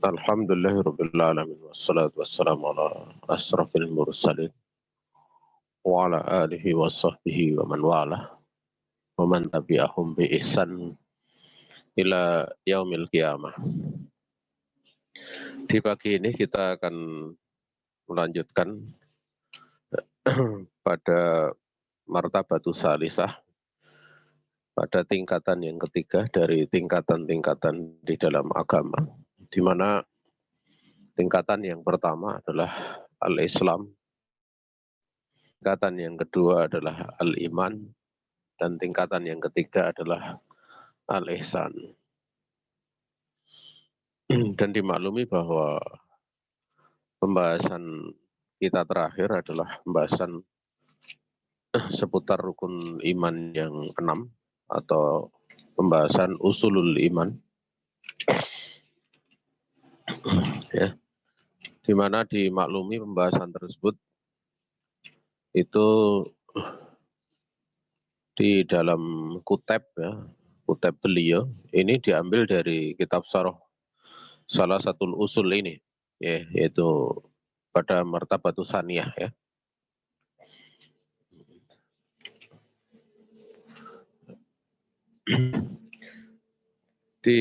Alhamdulillahirrabbilalamin. Wassalatu wassalamu ala asrafil mursalin. Wa ala alihi wa sahbihi wa man wala. Wa man tabi'ahum bi ihsan ila yaumil qiyamah. Di pagi ini kita akan melanjutkan pada martabatus salisah, pada tingkatan yang ketiga dari tingkatan-tingkatan di dalam agama, di mana tingkatan yang pertama adalah al-Islam, tingkatan yang kedua adalah al-Iman, dan tingkatan yang ketiga adalah al-Ihsan. Dan dimaklumi bahwa pembahasan kita terakhir adalah pembahasan seputar rukun iman yang 6 atau pembahasan usulul iman, ya, di mana dimaklumi pembahasan tersebut itu di dalam kuteb, ya, kuteb beliau ini diambil dari kitab Syarah salah satu usul ini, ya, yaitu pada martabatus saniyah, ya. Di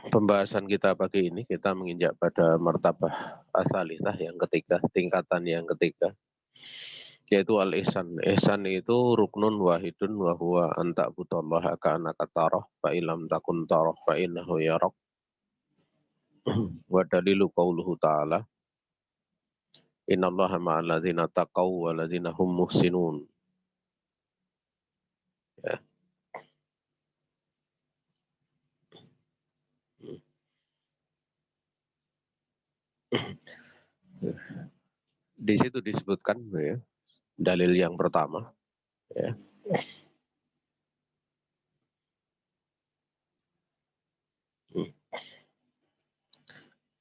pembahasan kita pagi ini kita menginjak pada martabah asalisah yang ketiga, tingkatan yang ketiga, yaitu al-ihsan. Ihsan itu ruknun wahidun wa huwa an ta'budallaha ka'annaka tarah fa illam takun tarah fa innahu yarak. Wa dalilu qauluhu ta'ala innallaha ma'al ladzina taqaw wa ladzina hum muhsinun. Ya. Di situ disebutkan, ya, dalil yang pertama, ya.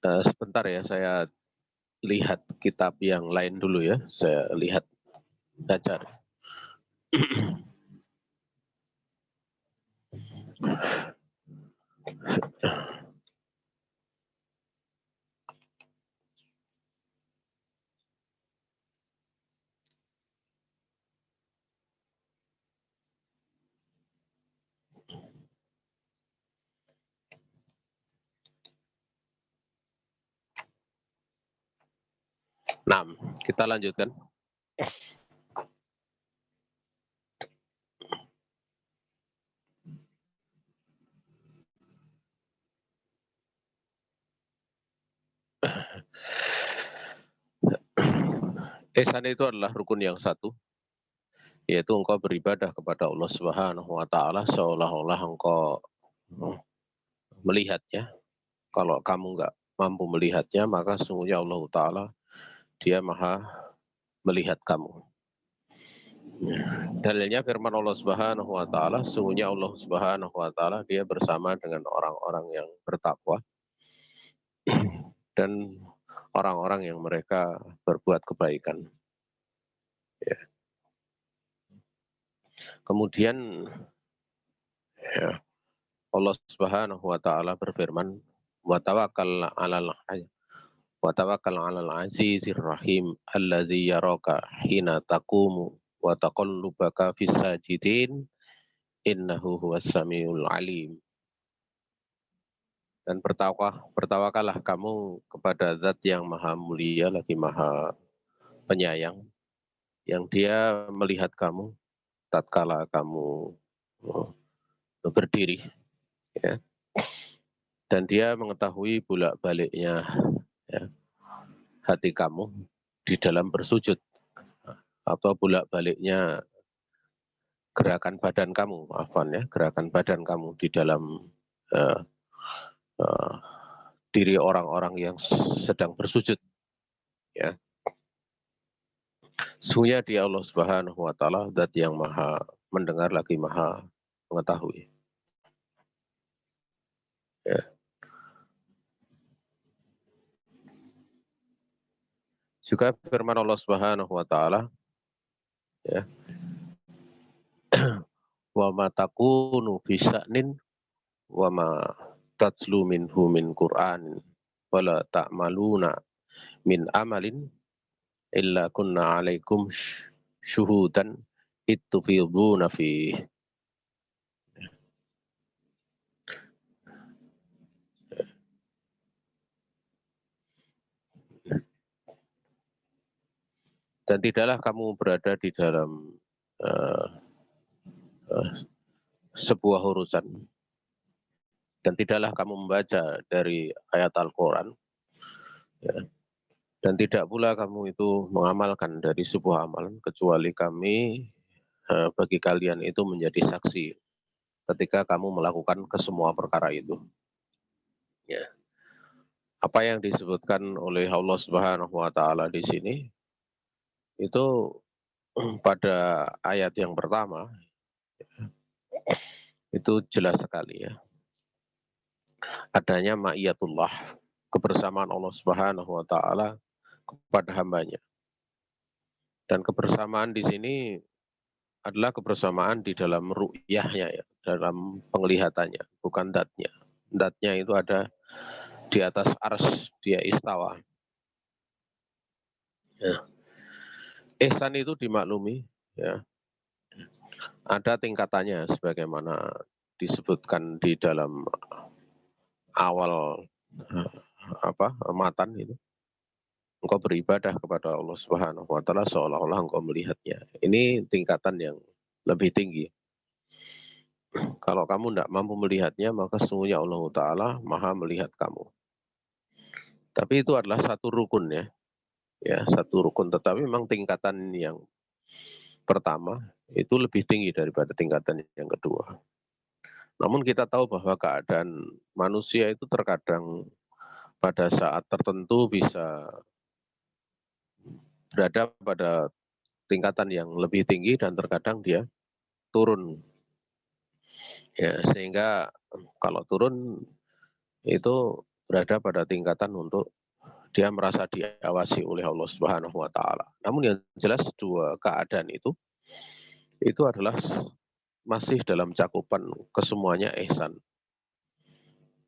Sebentar ya, saya lihat kitab yang lain dulu ya. Saya lihat, baca. Nah, kita lanjutkan. Ihsan itu adalah rukun yang satu, yaitu engkau beribadah kepada Allah Subhanahu wa taala seolah-olah engkau melihatnya. Kalau kamu nggak mampu melihatnya, maka sesungguhnya Allah taala dia maha melihat kamu. Dalilnya firman Allah Subhanahu wa taala, sesungguhnya Allah Subhanahu wa taala dia bersama dengan orang-orang yang bertakwa dan orang-orang yang mereka berbuat kebaikan. Ya. Kemudian, ya, Allah Subhanahu wa taala berfirman, wa tawakkal 'alal azizir rahim allazi yaraka hina taqumu wa taqallubaka fis sajidin innahu huwas samiul alim. Dan bertawakalah kamu kepada zat yang maha mulia lagi maha penyayang, yang dia melihat kamu tatkala kamu berdiri, ya, dan dia mengetahui bolak-baliknya, ya, hati kamu di dalam bersujud atau bolak-baliknya gerakan badan kamu, gerakan badan kamu di dalam diri orang-orang yang sedang bersujud, ya. Sesungguhnya dia Allah Subhanahu wa taala zat yang maha mendengar lagi maha mengetahui. Ya. Juga firman Allah Subhanahu wa taala, ya, wa ma takunu fi sya'nin wa ma tatslu minhu min Qur'an wala ta'maluna min amalin illa kunna alaikum syuhudan ittufiduna fi. Dan tidaklah kamu berada di dalam uh, uh, sebuah urusan, dan tidaklah kamu membaca dari ayat Al-Quran, ya, dan tidak pula kamu itu mengamalkan dari sebuah amalan, kecuali kami bagi kalian itu menjadi saksi ketika kamu melakukan kesemua perkara itu. Ya. Apa yang disebutkan oleh Allah Subhanahu wa taala di sini itu pada ayat yang pertama itu jelas sekali ya. Adanya ma'iyatullah, kebersamaan Allah Subhanahu wa taala kepada hambanya. Dan kebersamaan di sini adalah kebersamaan di dalam ru'yahnya ya, dalam penglihatannya, bukan datnya. Datnya itu ada di atas ars, dia istawa. Ya. Ihsan itu dimaklumi, ya. Ada tingkatannya sebagaimana disebutkan di dalam awal matan itu. Engkau beribadah kepada Allah Subhanahu wa taala seolah-olah engkau melihatnya. Ini tingkatan yang lebih tinggi. Kalau kamu tidak mampu melihatnya, maka sesungguhnya Allah Ta'ala maha melihat kamu. Tapi itu adalah satu rukun ya satu rukun. Tetapi memang tingkatan yang pertama itu lebih tinggi daripada tingkatan yang kedua. Namun kita tahu bahwa keadaan manusia itu terkadang pada saat tertentu bisa berada pada tingkatan yang lebih tinggi dan terkadang dia turun. Ya, sehingga kalau turun itu berada pada tingkatan untuk dia merasa diawasi oleh Allah Subhanahu wa taala. Namun yang jelas dua keadaan itu adalah masih dalam cakupan kesemuanya ihsan.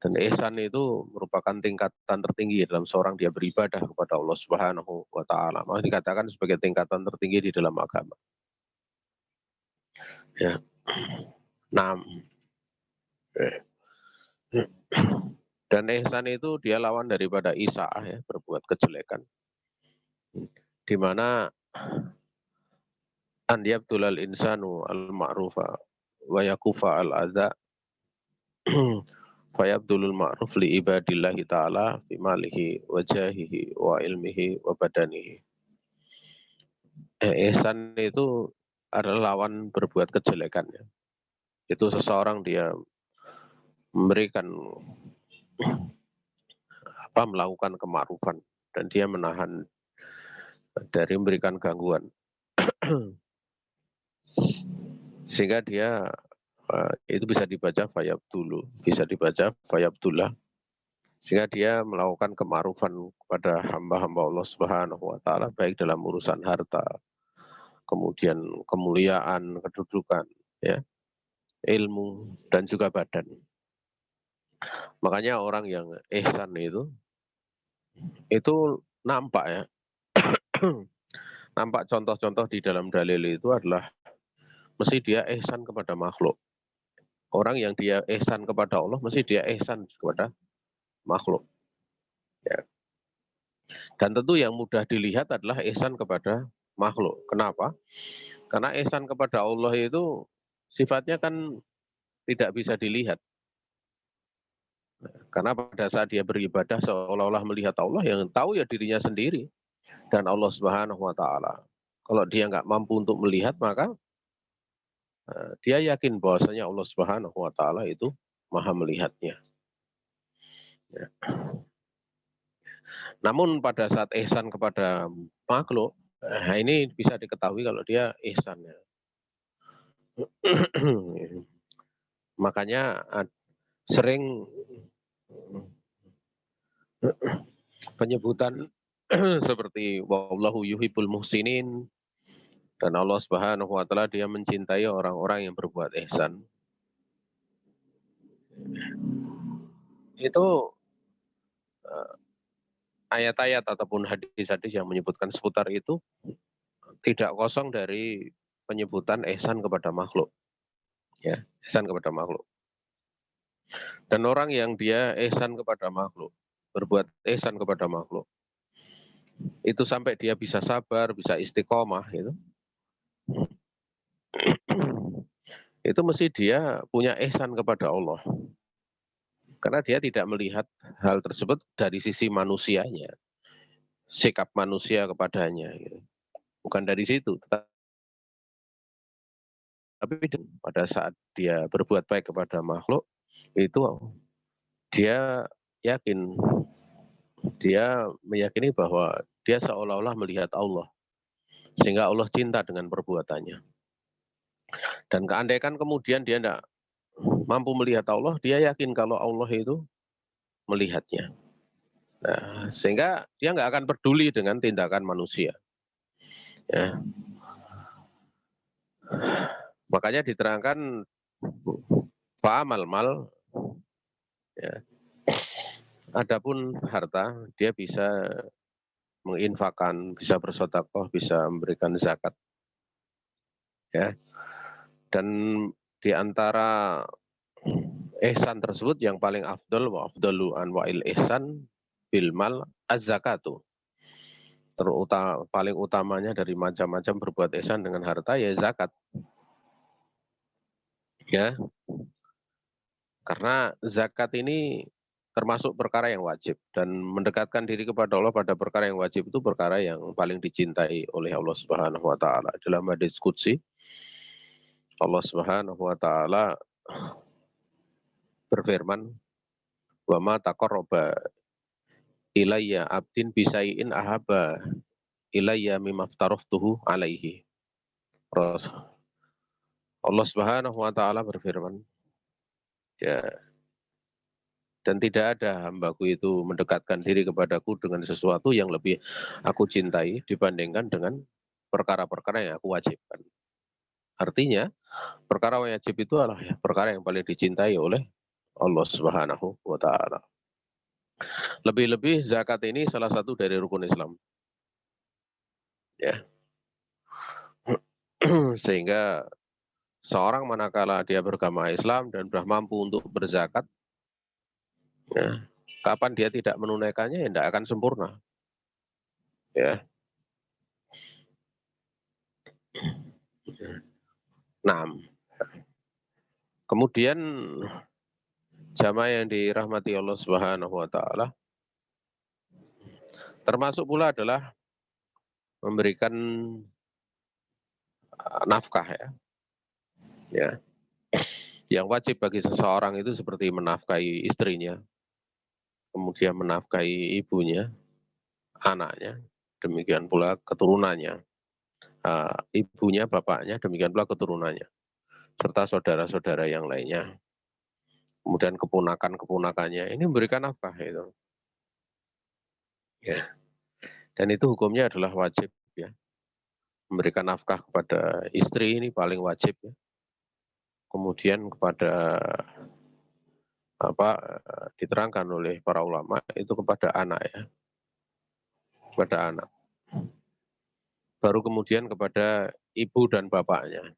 Dan ihsan itu merupakan tingkatan tertinggi dalam seorang dia beribadah kepada Allah Subhanahu wa taala. Maka dikatakan sebagai tingkatan tertinggi di dalam agama. Ya. 6. Dan ihsan itu dia lawan daripada isaah ya, berbuat kejelekan. Di mana an yabtulal insanu al-ma'rufa wa yakufa al-adza fayabdulul ma'ruf li ibadillahi ta'ala fi malihi wa jahihi wa ilmihi wa badanihi. Ihsan itu adalah lawan berbuat kejelekan ya. Itu seseorang dia memberikan melakukan kema'rufan dan dia menahan dari memberikan gangguan. Sehingga dia itu bisa dibaca fayabdulu, bisa dibaca fayabdullah. Sehingga dia melakukan kema'rufan kepada hamba-hamba Allah Subhanahu wa taala baik dalam urusan harta, kemudian kemuliaan, kedudukan, ya, ilmu dan juga badan. Makanya orang yang ihsan itu nampak ya. Nampak contoh-contoh di dalam dalil itu adalah mesti dia ihsan kepada makhluk. Orang yang dia ihsan kepada Allah mesti dia ihsan kepada makhluk. Ya. Dan tentu yang mudah dilihat adalah ihsan kepada makhluk. Kenapa? Karena ihsan kepada Allah itu sifatnya kan tidak bisa dilihat. Karena pada saat dia beribadah seolah-olah melihat Allah, yang tahu ya dirinya sendiri dan Allah Subhanahu wa taala. Kalau dia nggak mampu untuk melihat, maka dia yakin bahwasanya Allah Subhanahu wa taala itu maha melihatnya. Ya. Namun pada saat ihsan kepada makhluk, ini bisa diketahui kalau dia ihsan ya. Makanya sering penyebutan seperti wallahu yuhibbul muhsinin, dan Allah Subhanahu wa taala dia mencintai orang-orang yang berbuat ihsan. itu ayat-ayat ataupun hadis-hadis yang menyebutkan seputar itu tidak kosong dari penyebutan ihsan kepada makhluk, ya, ihsan kepada makhluk. Dan orang yang dia ihsan kepada makhluk, berbuat ihsan kepada makhluk, itu sampai dia bisa sabar, bisa istiqomah, itu mesti dia punya ihsan kepada Allah. Karena dia tidak melihat hal tersebut dari sisi manusianya, sikap manusia kepadanya. Bukan dari situ, tapi pada saat dia berbuat baik kepada makhluk, itu dia yakin, dia meyakini bahwa dia seolah-olah melihat Allah, sehingga Allah cinta dengan perbuatannya. Dan keandaikan kemudian dia tidak mampu melihat Allah, dia yakin kalau Allah itu melihatnya. Nah, sehingga dia nggak akan peduli dengan tindakan manusia. Ya. Makanya diterangkan fa'amal mal, ya. Adapun harta, dia bisa menginfakkan, bisa bersedekah, bisa memberikan zakat. Ya. Dan di antara ihsan tersebut yang paling afdal wa afdalu anwa'il ihsan bil mal az-zakatu. Paling utamanya dari macam-macam berbuat ihsan dengan harta ya zakat. Ya. Karena zakat ini termasuk perkara yang wajib dan mendekatkan diri kepada Allah pada perkara yang wajib itu perkara yang paling dicintai oleh Allah Subhanahu wa taala. Dalam hadis qudsi Allah Subhanahu wa taala berfirman, "Wa ma taqarraba ilayya abdin bisai'in ahabba ilayya mimma aftaraftuhu alaihi." Allah Subhanahu wa taala berfirman, ya, dan tidak ada hambaku itu mendekatkan diri kepadaku dengan sesuatu yang lebih aku cintai dibandingkan dengan perkara-perkara yang aku wajibkan. Artinya, perkara wajib itu adalah perkara yang paling dicintai oleh Allah Subhanahu wa taala. Lebih-lebih zakat ini salah satu dari rukun Islam. Ya. Sehingga seorang manakala dia beragama Islam dan sudah mampu untuk berzakat, ya, kapan dia tidak menunaikannya ya tidak akan sempurna. Ya. Nah, kemudian jamaah yang dirahmati Allah Subhanahu wa taala termasuk pula adalah memberikan nafkah, ya. Ya. Yang wajib bagi seseorang itu seperti menafkahi istrinya, kemudian menafkahi ibunya, anaknya, demikian pula keturunannya. Ibunya, bapaknya, demikian pula keturunannya, serta saudara-saudara yang lainnya. Kemudian keponakan-keponakannya ini memberikan nafkah itu. Ya. Dan itu hukumnya adalah wajib, ya. Memberikan nafkah kepada istri ini paling wajib, ya. Kemudian kepada diterangkan oleh para ulama itu kepada anak, ya. Kepada anak. Baru kemudian kepada ibu dan bapaknya.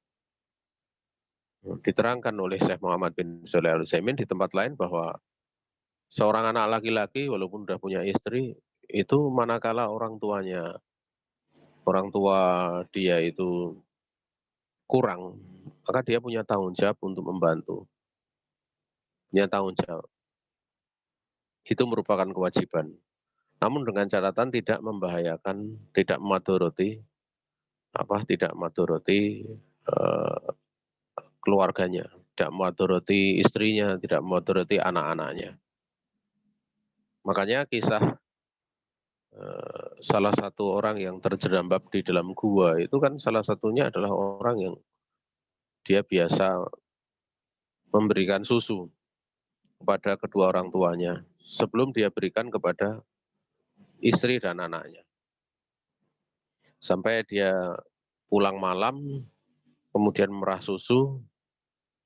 Diterangkan oleh Syekh Muhammad bin Shalih Al-Utsaimin di tempat lain bahwa seorang anak laki-laki walaupun sudah punya istri, itu manakala orang tua dia itu kurang, maka dia punya tanggung jawab untuk membantu. Punya tanggung jawab. Itu merupakan kewajiban. Namun dengan catatan tidak membahayakan, tidak memadoroti, tidak memadoroti keluarganya, tidak memadoroti istrinya, tidak memadoroti anak-anaknya. Makanya kisah salah satu orang yang terjerambab di dalam gua itu kan salah satunya adalah orang yang dia biasa memberikan susu kepada kedua orang tuanya sebelum dia berikan kepada istri dan anaknya. Sampai dia pulang malam, kemudian merah susu,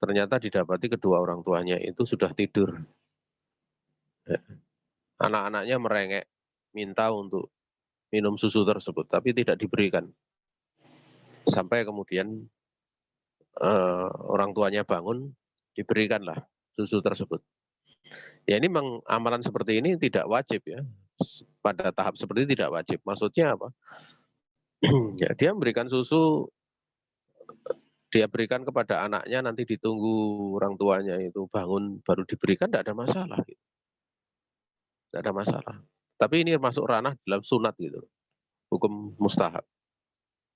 ternyata didapati kedua orang tuanya itu sudah tidur. Anak-anaknya merengek, minta untuk minum susu tersebut, tapi tidak diberikan. Sampai kemudian orang tuanya bangun, diberikanlah susu tersebut. Ya ini memang amalan seperti ini tidak wajib ya. Pada tahap seperti ini tidak wajib. Maksudnya apa? Ya, dia memberikan susu, dia berikan kepada anaknya, nanti ditunggu orang tuanya itu bangun baru diberikan, tidak ada masalah. Gitu. Tidak ada masalah. Tapi ini masuk ranah dalam sunat gitu, hukum mustahab.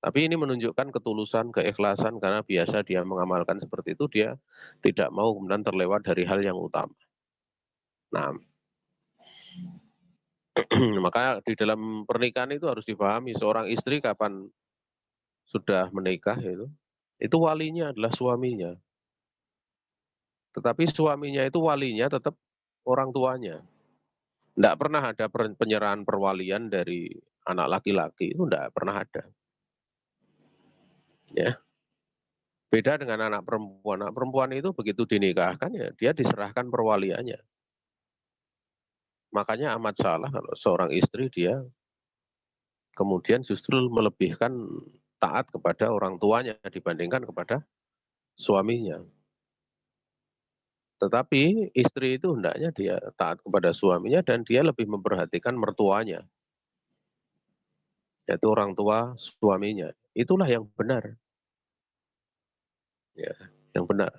Tapi ini menunjukkan ketulusan, keikhlasan, karena biasa dia mengamalkan seperti itu, dia tidak mau kemudian terlewat dari hal yang utama. Nah, maka di dalam pernikahan itu harus dipahami, seorang istri kapan sudah menikah itu walinya adalah suaminya. Tetapi suaminya itu walinya tetap orang tuanya. Tidak pernah ada penyerahan perwalian dari anak laki-laki, itu tidak pernah ada. Ya. Beda dengan anak perempuan. Anak perempuan itu begitu dinikahkan ya dia diserahkan perwaliannya. Makanya amat salah kalau seorang istri dia kemudian justru melebihkan taat kepada orang tuanya dibandingkan kepada suaminya. Tetapi istri itu hendaknya dia taat kepada suaminya dan dia lebih memperhatikan mertuanya, yaitu orang tua suaminya. Itulah yang benar. Ya, yang benar.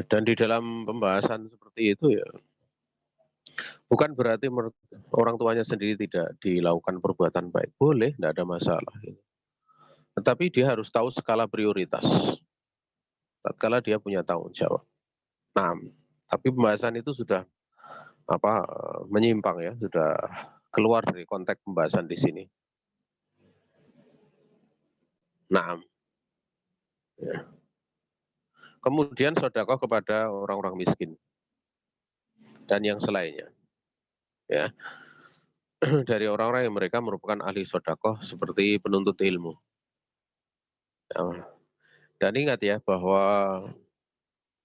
Dan di dalam pembahasan seperti itu ya, bukan berarti orang tuanya sendiri tidak dilakukan perbuatan baik. Boleh, tidak ada masalah. Tetapi dia harus tahu skala prioritas. Tatkala dia punya tanggung jawab. Nah, tapi pembahasan itu sudah menyimpang ya, sudah keluar dari konteks pembahasan di sini. Nah, ya. Kemudian sedekah kepada orang-orang miskin dan yang selainnya. Ya, dari orang-orang yang mereka merupakan ahli sedekah seperti penuntut ilmu. Ya. Dan ingat ya bahwa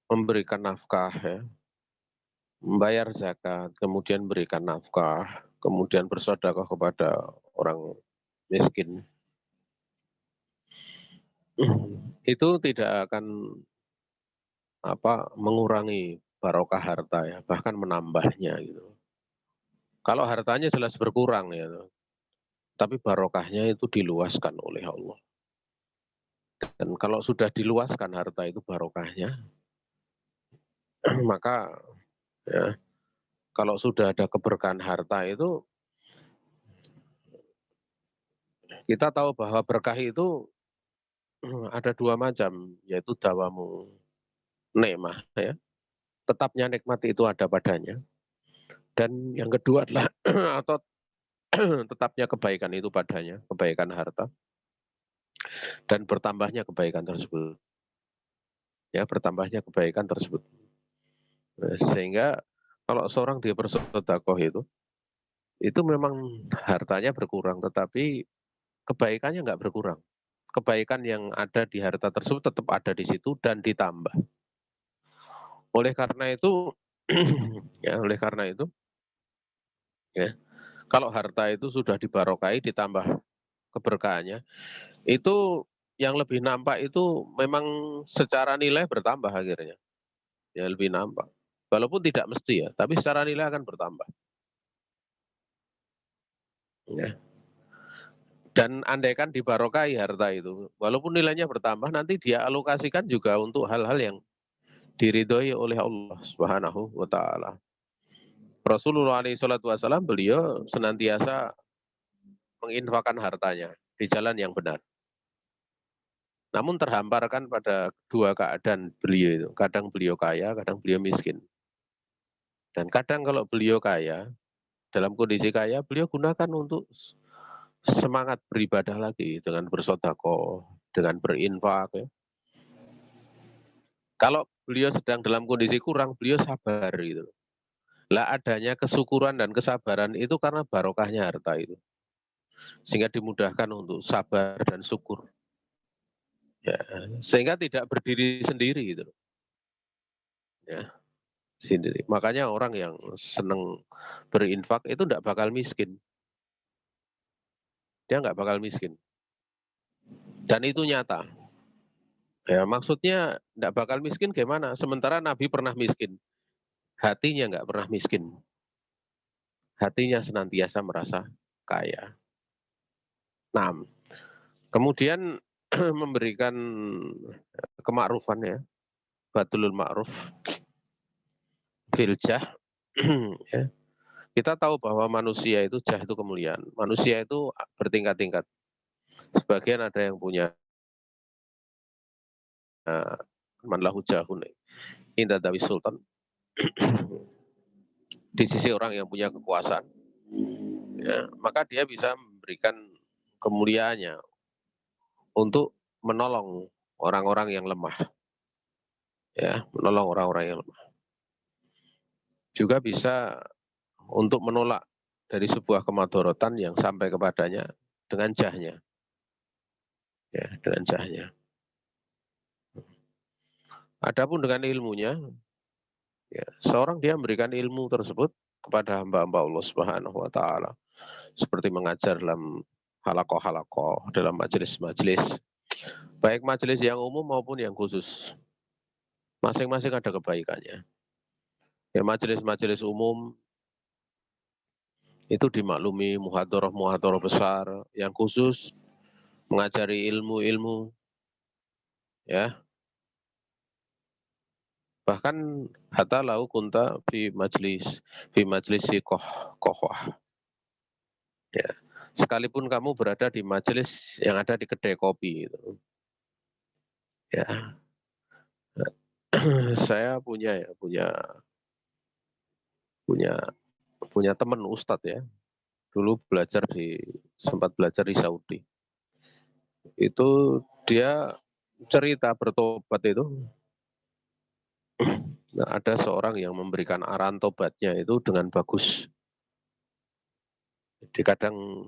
memberikan nafkah, ya, membayar zakat, kemudian berikan nafkah, kemudian bersedekah kepada orang miskin, itu tidak akan mengurangi barokah harta ya, bahkan menambahnya gitu. Kalau hartanya jelas berkurang ya, tapi barokahnya itu diluaskan oleh Allah. Dan kalau sudah diluaskan harta itu barokahnya, maka ya, kalau sudah ada keberkahan harta itu, kita tahu bahwa berkah itu ada dua macam, yaitu dawamu nikmah ya. Tetapnya nikmat itu ada padanya. Dan yang kedua adalah atau tetapnya kebaikan itu padanya, kebaikan harta dan bertambahnya kebaikan tersebut. Ya, bertambahnya kebaikan tersebut. Sehingga kalau seorang dia bersedekah itu memang hartanya berkurang, tetapi kebaikannya nggak berkurang. Kebaikan yang ada di harta tersebut tetap ada di situ dan ditambah. Oleh karena itu, ya, kalau harta itu sudah dibarokai ditambah keberkahannya, itu yang lebih nampak itu memang secara nilai bertambah akhirnya. Ya lebih nampak. Walaupun tidak mesti ya, tapi secara nilai akan bertambah. Ya. Dan andaikan dibarokai harta itu, walaupun nilainya bertambah, nanti dia alokasikan juga untuk hal-hal yang diridhoi oleh Allah Subhanahu wa taala. Rasulullah SAW beliau senantiasa menginfakkan hartanya di jalan yang benar. Namun terhamparkan pada dua keadaan beliau itu. Kadang beliau kaya, kadang beliau miskin. Dan kadang kalau beliau kaya, dalam kondisi kaya, beliau gunakan untuk semangat beribadah lagi dengan bersodako, dengan berinfak. Ya. Kalau beliau sedang dalam kondisi kurang, beliau sabar gitu. Lah adanya kesyukuran dan kesabaran itu karena barokahnya harta itu. Sehingga dimudahkan untuk sabar dan syukur. Ya, sehingga tidak berdiri sendiri gitu. Ya. sendiri. Makanya orang yang senang berinfak itu tidak bakal miskin. Dia nggak bakal miskin. Dan itu nyata. Ya, maksudnya tidak bakal miskin gimana? Sementara Nabi pernah miskin. Hatinya nggak pernah miskin. Hatinya senantiasa merasa kaya. Nah, kemudian memberikan kemakrufan ya, Badlul Ma'ruf, Filjah. Ya. Kita tahu bahwa manusia itu jah itu kemuliaan. Manusia itu bertingkat-tingkat. Sebagian ada yang punya man lahu jahun inda dawi sultan. Di sisi orang yang punya kekuasaan, ya, maka dia bisa memberikan kemuliaannya untuk menolong orang-orang yang lemah, ya, menolong orang-orang yang lemah. Juga bisa untuk menolak dari sebuah kemadorotan yang sampai kepadanya dengan jahnya, ya, dengan jahnya. Adapun dengan ilmunya, ya, seorang dia memberikan ilmu tersebut kepada hamba-hamba Allah Subhanahu wa taala seperti mengajar dalam halakoh-halakoh, dalam majelis-majelis, baik majelis yang umum maupun yang khusus. Masing-masing ada kebaikannya. Ya, majelis-majelis umum itu dimaklumi muhadharah-muhadharah besar, yang khusus mengajari ilmu-ilmu, ya. Bahkan hatta lau kunta fi majlis si kohwah. Ya. Sekalipun kamu berada di majelis yang ada di kedai kopi itu. Ya. Saya punya punya punya teman ustadz ya. Dulu sempat belajar di Saudi. Itu dia cerita bertobat itu, nah, ada seorang yang memberikan arahan tobatnya itu dengan bagus. Jadi kadang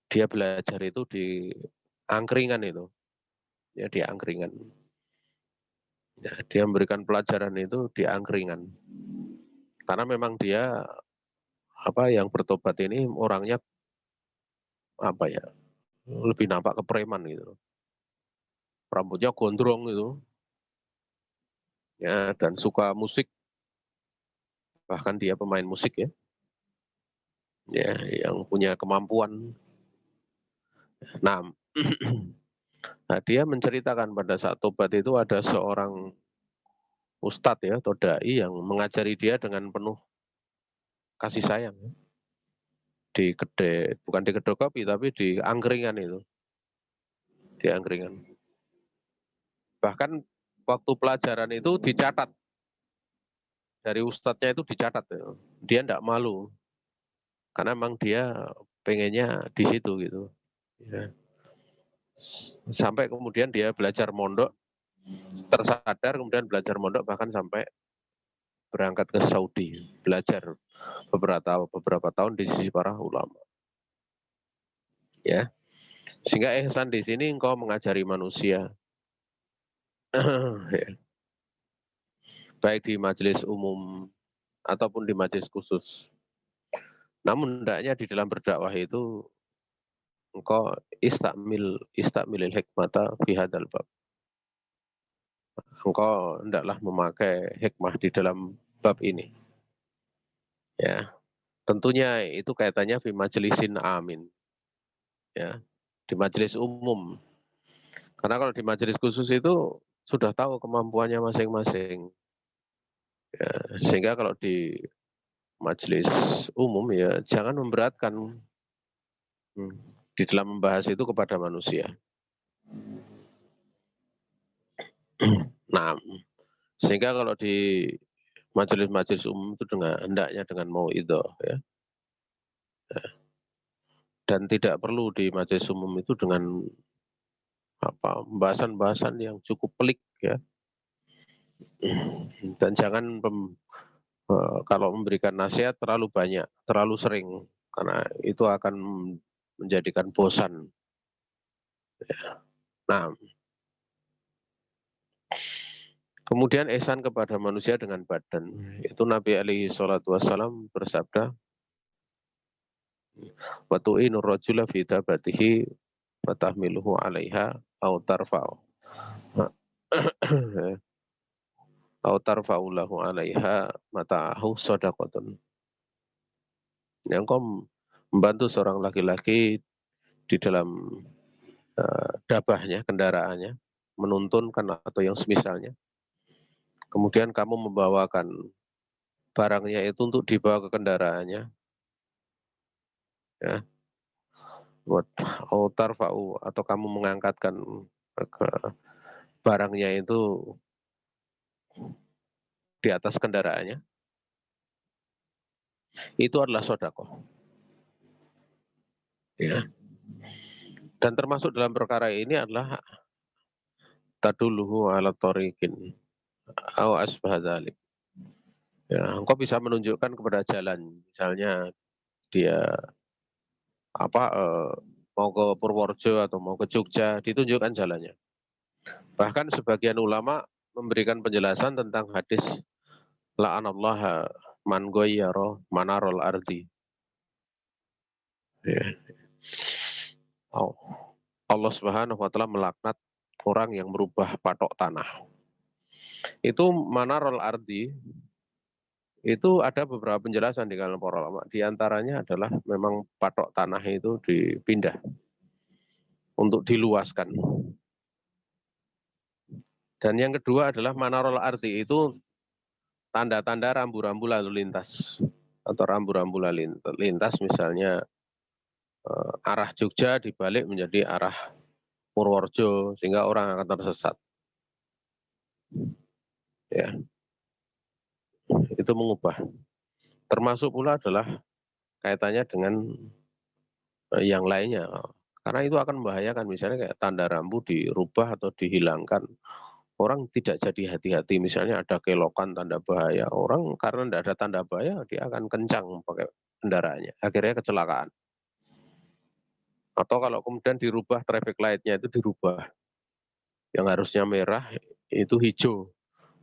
dia belajar itu di angkringan itu, ya di angkringan. Ya, dia memberikan pelajaran itu di angkringan. Karena memang dia yang bertobat ini orangnya lebih nampak kepreman gitu. Rambutnya gondrong itu, ya, dan suka musik, bahkan dia pemain musik ya, ya, yang punya kemampuan. Nah, nah, dia menceritakan pada saat tobat itu ada seorang ustadz ya atau dai yang mengajari dia dengan penuh kasih sayang di kedai, bukan di kedai kopi tapi di angkringan itu, di angkringan. Bahkan waktu pelajaran itu dicatat dari ustadznya, itu dicatat ya. Dia tidak malu karena memang dia pengennya di situ gitu. Ya. Sampai kemudian dia belajar mondok, tersadar kemudian belajar mondok bahkan sampai berangkat ke Saudi, belajar beberapa tahun di sisi para ulama. Ya, sehingga ihsan di sini engkau mengajari manusia, ya, baik di majelis umum ataupun di majelis khusus. Namun hendaknya di dalam berdakwah itu engkau istakmilil hikmata fi hadzal bab. Engkau hendaklah memakai hikmah di dalam bab ini. Ya, tentunya itu kaitannya fi majlisin amin. Ya, di majelis umum. Karena kalau di majelis khusus itu sudah tahu kemampuannya masing-masing. Ya, sehingga kalau di majelis umum ya jangan memberatkan di dalam membahas itu kepada manusia. Nah, sehingga kalau di majelis-majelis umum itu hendaknya dengan mau itu ya. Dan tidak perlu di majelis umum itu dengan pembahasan-pembahasan yang cukup pelik ya. Dan jangan kalau memberikan nasihat terlalu banyak, terlalu sering, karena itu akan menjadikan bosan. Nah, Kemudian ihsan kepada manusia dengan badan. Itu Nabi alaihi salatu wassalam bersabda, "Wa tu'inu rajula fi dabatihi fatahmiluhu 'alaiha aw tarfa'u aw tarfa'u lahu 'alaiha mata'ahu shadaqatun." Yang engkau membantu seorang laki-laki di dalam dabahnya, kendaraannya, menuntunkan atau yang semisalnya. Kemudian kamu membawakan barangnya itu untuk dibawa ke kendaraannya, ya. Buat tarfa'u atau kamu mengangkatkan ke barangnya itu di atas kendaraannya, itu adalah sedekah. Ya. Dan termasuk dalam perkara ini adalah tadulluhu ala thoriqin aw asbah dzalik. Ya, engkau bisa menunjukkan kepada jalan, misalnya dia mau ke Purworejo atau mau ke Jogja, ditunjukkan jalannya. Bahkan sebagian ulama memberikan penjelasan tentang hadis la'anallaha man ghayyara manarul ardi. Ya. Allah Subhanahu wa taala melaknat orang yang merubah patok tanah. Itu manarul ardi itu ada beberapa penjelasan di kalangan para ulama. Di antaranya adalah memang patok tanah itu dipindah untuk diluaskan. Dan yang kedua adalah manarul ardi itu tanda-tanda rambu-rambu lalu lintas atau rambu-rambu lalu lintas, misalnya arah Jogja dibalik menjadi arah Purworejo sehingga orang akan tersesat. Ya, itu mengubah. Termasuk pula adalah kaitannya dengan yang lainnya. Karena itu akan membahayakan, misalnya kayak tanda rambu dirubah atau dihilangkan. Orang tidak jadi hati-hati, misalnya ada kelokan tanda bahaya. Orang karena tidak ada tanda bahaya, dia akan kencang pakai kendaraannya. Akhirnya kecelakaan. Atau kalau kemudian dirubah traffic light-nya itu dirubah. Yang harusnya merah itu hijau.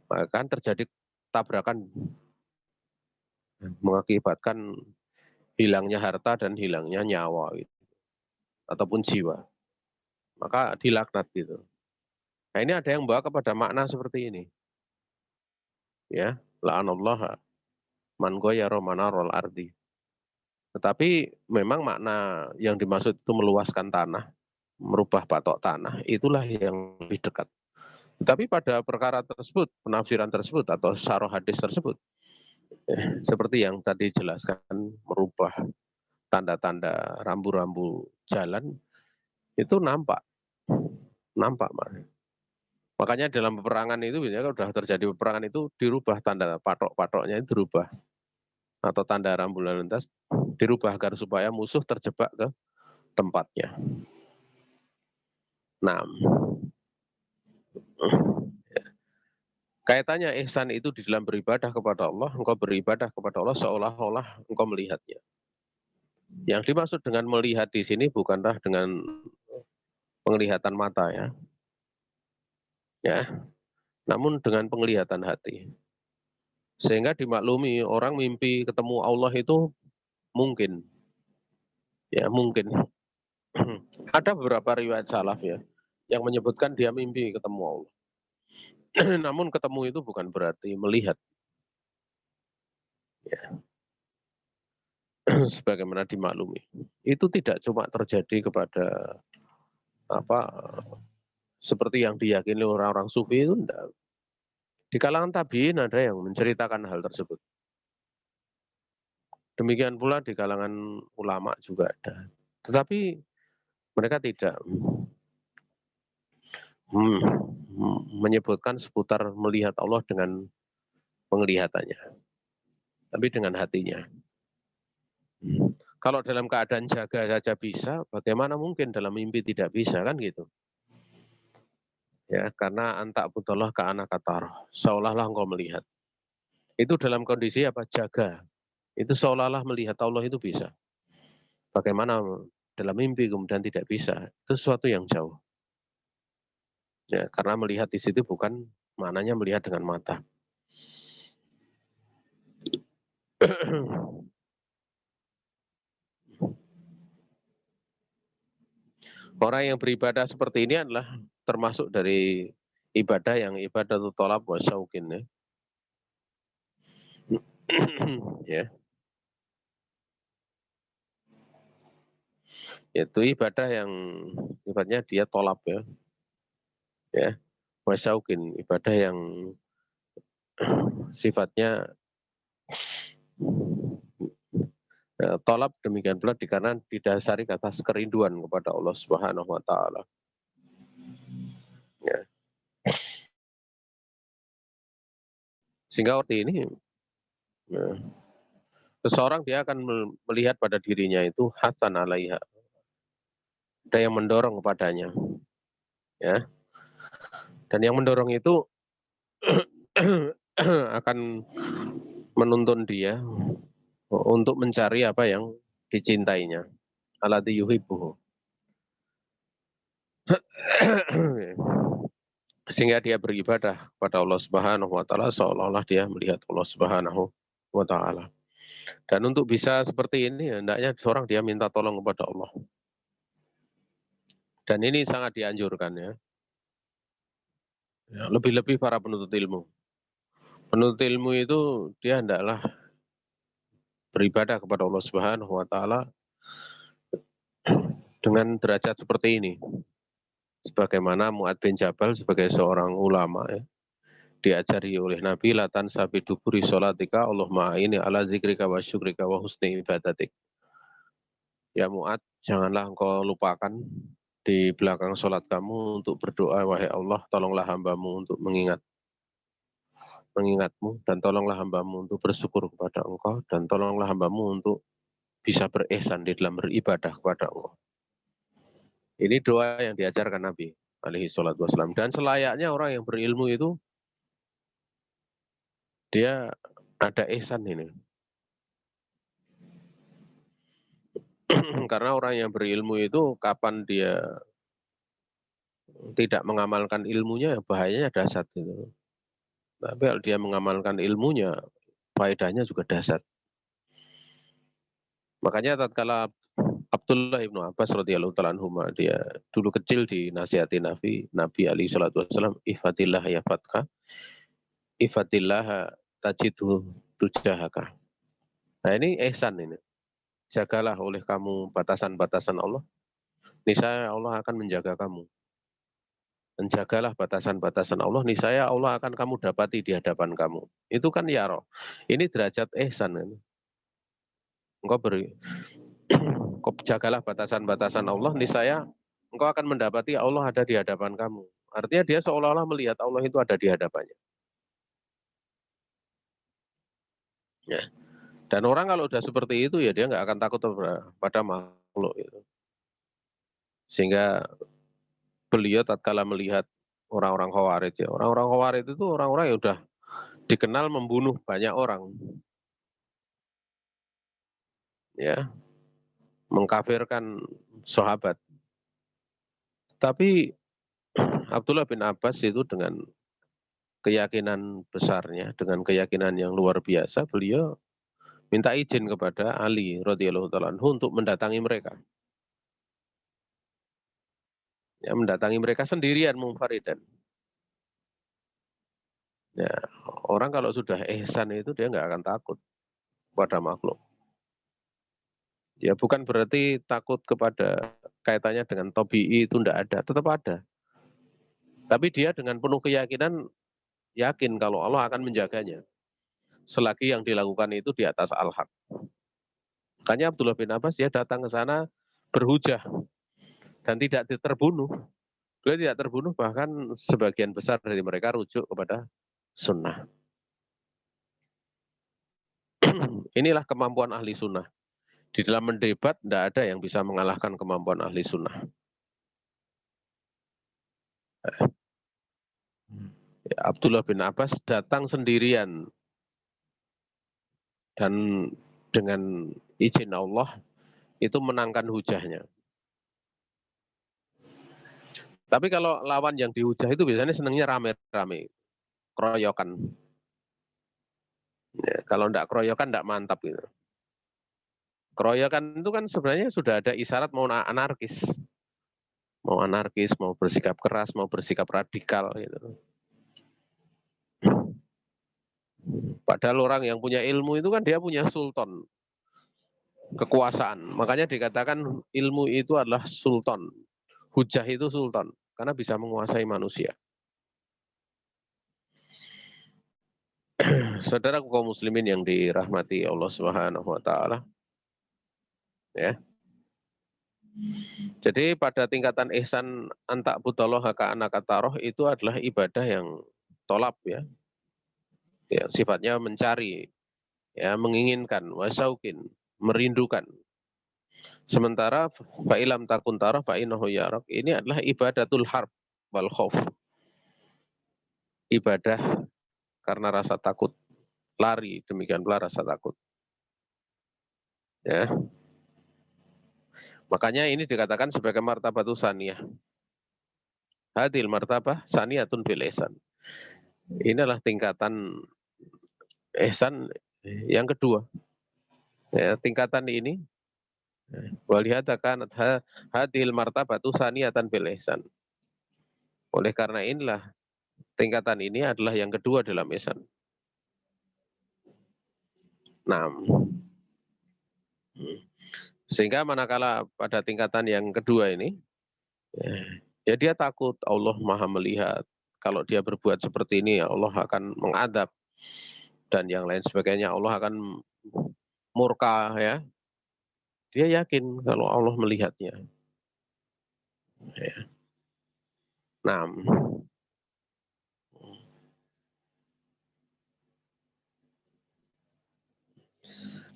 Maka terjadi tabrakan mengakibatkan hilangnya harta dan hilangnya nyawa gitu, ataupun jiwa. Maka dilaknat gitu. Nah, ini ada yang membawa kepada makna seperti ini. Ya, la'anallaha man ghayyara manarul ardi. Tetapi memang makna yang dimaksud itu meluaskan tanah, merubah patok tanah, itulah yang lebih dekat. Tapi pada perkara tersebut, penafsiran tersebut atau syarah hadis tersebut, seperti yang tadi jelaskan, merubah tanda-tanda rambu-rambu jalan, itu nampak. Nampak, Mas. Makanya dalam peperangan itu biasanya kalau sudah terjadi peperangan itu dirubah tanda patok-patoknya itu dirubah. Atau tanda rambu lalu lintas dirubah agar supaya musuh terjebak ke tempatnya. Nah, kaitannya ihsan itu di dalam beribadah kepada Allah, engkau beribadah kepada Allah seolah-olah engkau melihatnya. Yang dimaksud dengan melihat di sini bukanlah dengan penglihatan mata ya. Ya, namun dengan penglihatan hati. Sehingga dimaklumi orang mimpi ketemu Allah itu mungkin. Ya, mungkin. Ada beberapa riwayat salaf ya yang menyebutkan dia mimpi ketemu Allah. Namun ketemu itu bukan berarti melihat. Ya. Sebagaimana dimaklumi. Itu tidak cuma terjadi kepada apa seperti yang diyakini orang-orang sufi itu enggak. Di kalangan tabi'in ada yang menceritakan hal tersebut. Demikian pula di kalangan ulama juga ada. Tetapi mereka tidak menyebutkan seputar melihat Allah dengan penglihatannya, tapi dengan hatinya. Kalau dalam keadaan jaga saja bisa, bagaimana mungkin dalam mimpi tidak bisa kan gitu? Ya, karena antak putullah ke anak katar, seolah-olah engkau melihat. Itu dalam kondisi apa? Jaga. Itu seolah-olah melihat Allah itu bisa. Bagaimana dalam mimpi kemudian tidak bisa? Itu sesuatu yang jauh. Ya, karena melihat di situ bukan Maknanya melihat dengan mata. Orang yang beribadah seperti ini adalah termasuk dari ibadah yang ibadah tolab wa syauqin, ya. Ya, itu ibadah yang sifatnya dia tolab, ya. Ya, wa syauqin, ibadah yang sifatnya tolab, demikian pula dikarenakan didasari atas kerinduan kepada Allah Subhanahu wa taala. Ya. Sehingga seperti ini, ya, seseorang dia akan melihat pada dirinya itu hasan alaiha, ada yang mendorong kepadanya, ya. Dan yang mendorong itu akan menuntun dia untuk mencari apa yang dicintainya. Alladzi yuhibbuhu. Sehingga dia beribadah pada Allah Subhanahu wa taala seolah-olah dia melihat Allah Subhanahu wa taala. Dan untuk bisa seperti ini hendaknya seorang dia minta tolong kepada Allah. Dan ini sangat dianjurkan, ya. Lebih-lebih para penuntut ilmu. Penuntut ilmu itu dia hendaklah beribadah kepada Allah Subhanahu wa taala dengan derajat seperti ini. Sebagaimana Mu'ad bin Jabal sebagai seorang ulama, ya, diajari oleh Nabi latan sabi duburi sholatika Allahumma ini ala zikrika wa syukrika wa husni ibadatik. Ya Mu'ad, janganlah engkau lupakan di belakang sholat kamu untuk berdoa, wahai Allah, tolonglah hambamu untuk mengingatmu, dan tolonglah hambamu untuk bersyukur kepada engkau, dan tolonglah hambamu untuk bisa berihsan di dalam beribadah kepada engkau. Ini doa yang diajarkan Nabi alaihi salatu wassalam. Dan selayaknya orang yang berilmu itu dia ada ihsan ini. Karena orang yang berilmu itu kapan dia tidak mengamalkan ilmunya, bahayanya dahsyat gitu. Tapi kalau dia mengamalkan ilmunya, faedahnya juga dahsyat. Makanya tatkala Abdullah ibnu Abbas radhiyallahu taala anhuma, dia dulu kecil dinasihati Nabi alaihi salatu wasallam, ihfatillah yafatka, ihfatillah tajidhu tujahaka. Nah ini ihsan ini. Jagalah oleh kamu batasan-batasan Allah, niscaya Allah akan menjaga kamu. Dan jagalah batasan-batasan Allah, niscaya Allah akan kamu dapati di hadapan kamu. Itu kan ya roh. Ini derajat ihsan kan. Engkau beri, engkau jagalah batasan-batasan Allah, niscaya engkau akan mendapati Allah ada di hadapan kamu. Artinya dia seolah-olah melihat Allah itu ada di hadapannya. Ya. Dan orang kalau udah seperti itu ya dia nggak akan takut pada makhluk itu. Sehingga beliau tatkala melihat orang-orang Khawarij, ya, orang-orang Khawarij itu orang-orang yang udah dikenal membunuh banyak orang, ya, mengkafirkan sahabat. Tapi Abdullah bin Abbas itu dengan keyakinan besarnya, dengan keyakinan yang luar biasa, beliau minta izin kepada Ali radhiyallahu taala anhu untuk mendatangi mereka. Ya, mendatangi mereka sendirian munfaridan. Ya, orang kalau sudah ihsan itu dia nggak akan takut pada makhluk. Ya bukan berarti takut kepada kaitannya dengan tobi'i itu tidak ada, tetap ada. Tapi dia dengan penuh keyakinan yakin kalau Allah akan menjaganya. Selagi yang dilakukan itu di atas al-haq. Makanya Abdullah bin Abbas dia datang ke sana berhujah dan tidak terbunuh. Beliau tidak terbunuh, bahkan sebagian besar dari mereka rujuk kepada sunnah. Inilah kemampuan ahli sunnah. Di dalam mendebat tidak ada yang bisa mengalahkan kemampuan ahli sunnah. Abdullah bin Abbas datang sendirian dan dengan izin Allah itu menangkan hujahnya. Tapi kalau lawan yang dihujah itu biasanya senangnya rame-rame. keroyokan. Ya, kalau enggak keroyokan enggak mantap gitu. Keroyokan itu kan sebenarnya sudah ada isyarat mau anarkis. Mau anarkis, mau bersikap keras, mau bersikap radikal gitu. Padahal orang yang punya ilmu itu kan dia punya sultan, kekuasaan. Makanya dikatakan ilmu itu adalah sultan. Hujah itu sultan, karena bisa menguasai manusia. Saudara kaum muslimin yang dirahmati Allah Subhanahu wa taala, ya. Jadi pada tingkatan ihsan antak budallah ka anakataroh itu adalah ibadah yang tolap ya. Ya, sifatnya mencari, ya, menginginkan, wasaukin, merindukan. Sementara fa'ilam takun tarah fa'inahu yarak ini adalah ibadatul harb wal khauf. Ibadah karena rasa takut, lari, demikian pula rasa takut. Ya. Makanya ini dikatakan sebagai martabatus saniyah. Hadil martabah saniyatun bil ihsan. Inilah tingkatan ihsan yang kedua. Ya, tingkatan ini walihada kanat hadil martabatu saniyatan bil ihsan. Oleh karena inilah tingkatan ini adalah yang kedua dalam ihsan. Nah, sehingga manakala pada tingkatan yang kedua ini, ya dia takut Allah Maha melihat. Kalau dia berbuat seperti ini, ya Allah akan mengadab dan yang lain sebagainya. Allah akan murka ya. Dia yakin kalau Allah melihatnya. Ya. Nah,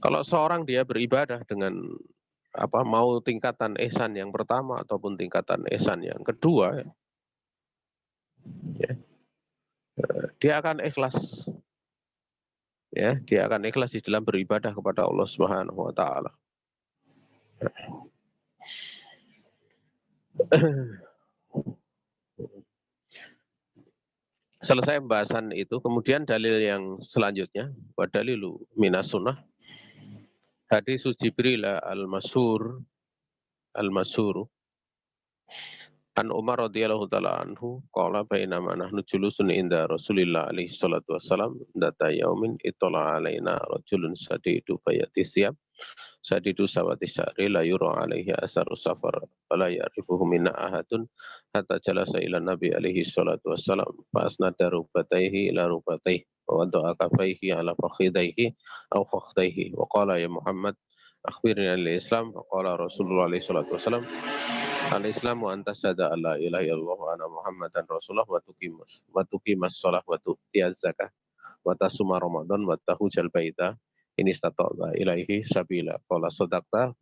kalau seorang dia beribadah dengan mau tingkatan ihsan yang pertama ataupun tingkatan ihsan yang kedua, ya, dia akan ikhlas. Ya, dia akan ikhlas di dalam beribadah kepada Allah Subhanahu wa taala. Selesai pembahasan itu, kemudian dalil yang selanjutnya, wa dalilu minas sunnah, hadis Jibril al-masyhur an Umar radhiyallahu taala anhu qala bainama nahnu julusun inda Rasulillah alaihi salatu wassalam data yaumin ittala alaina rajulun sadidu bayati siyam sadidu sawati sya'ri la yura alaihi asaru safar wala ya'rifuhu minna ahadun hatta jalasa ila nabi alaihi salatu wassalam fa asnada rubataihi ila rubataihi wa wada'a kafaihi ala fakhidaihi aw fakhdaihi wa qala ya Muhammad akhbirni al-Islam wa qala Rasulullah alaihi salatu wassalam al-Islam wa anta syahada alla ilaha illallah wa anna Muhammadan Rasulullah wa tuqimas shalah wa tu'tiyaz zakah wa tasuma Ramadan wa tahujal baita ini istata'ta ilaihi sabila qala sadaqta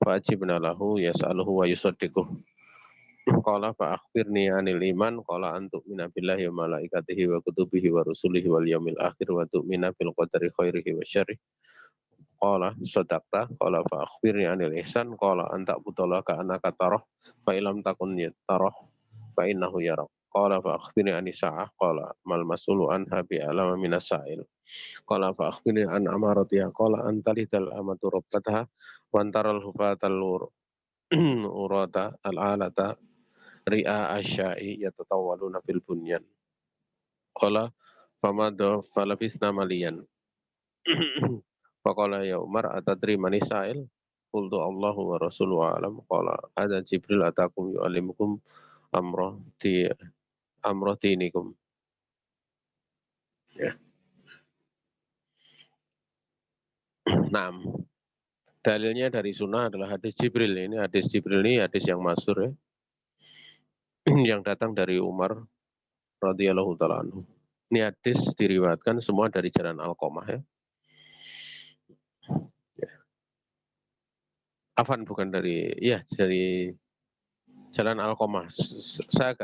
fa ajibna lahu yas'aluhu wa yusaddiquh qala fa akhbirni anil iman qala an tu'mina billahi wa malaikatihi wa kutubihi wa rusulihi wal yaumil akhir wa tu'mina bil qadari khairihi wa syarrihi qala sadaqta qala fa akhbirni anil ihsan qala an ta'budallaha ka annaka tarah fa illam takun tarah fa innahu yarak qala fa akhbirni anis sa'ah qala mal mas'ulu anha bi alama minas sa'il qala fa akhbirni an amaratiha qala an talidal amatu rabbataha wa antaral hufatal urata al alata ri'a asyai yatatawwaluna fil bunyan qala famadu falabisna maliyan faqala ya Umar atadri man sa'il qultu Allahu wa rasuluhu a'lam qala hadza Jibril atakum yu'allimukum amra di amra dinikum ya. Nah, dalilnya dari sunnah adalah hadis Jibril. Ini hadis Jibril ini hadis yang masyhur ya, yang datang dari Umar radhiyallahu taala anhu. Ini hadis diriwayatkan semua dari jalan Alqamah ya. Afan bukan dari jalan Alqamah. Saya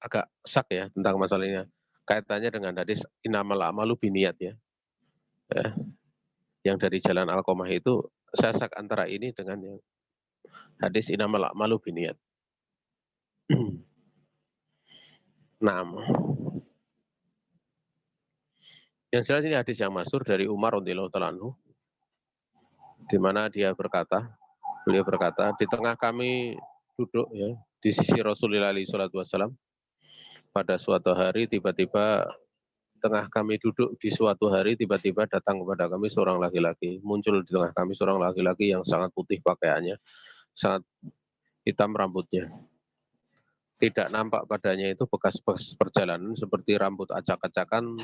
agak sak ya tentang masalah ini. Kaitannya dengan hadis innamal a'malu binniyat ya. Ya. Yang dari jalan Alqamah itu saya sak antara ini dengan yang hadis innamal a'malu binniyat. Nah, Yang jelas ini hadis yang masyhur dari Umar radhiyallahu taala anhu, di mana beliau berkata, di tengah kami duduk ya di sisi Rasulullah SAW. Pada suatu hari tiba-tiba tengah kami duduk di suatu hari tiba-tiba datang kepada kami seorang laki-laki, muncul di tengah kami seorang laki-laki yang sangat putih pakaiannya, sangat hitam rambutnya. Tidak nampak padanya itu bekas-bekas perjalanan seperti rambut acak-acakan,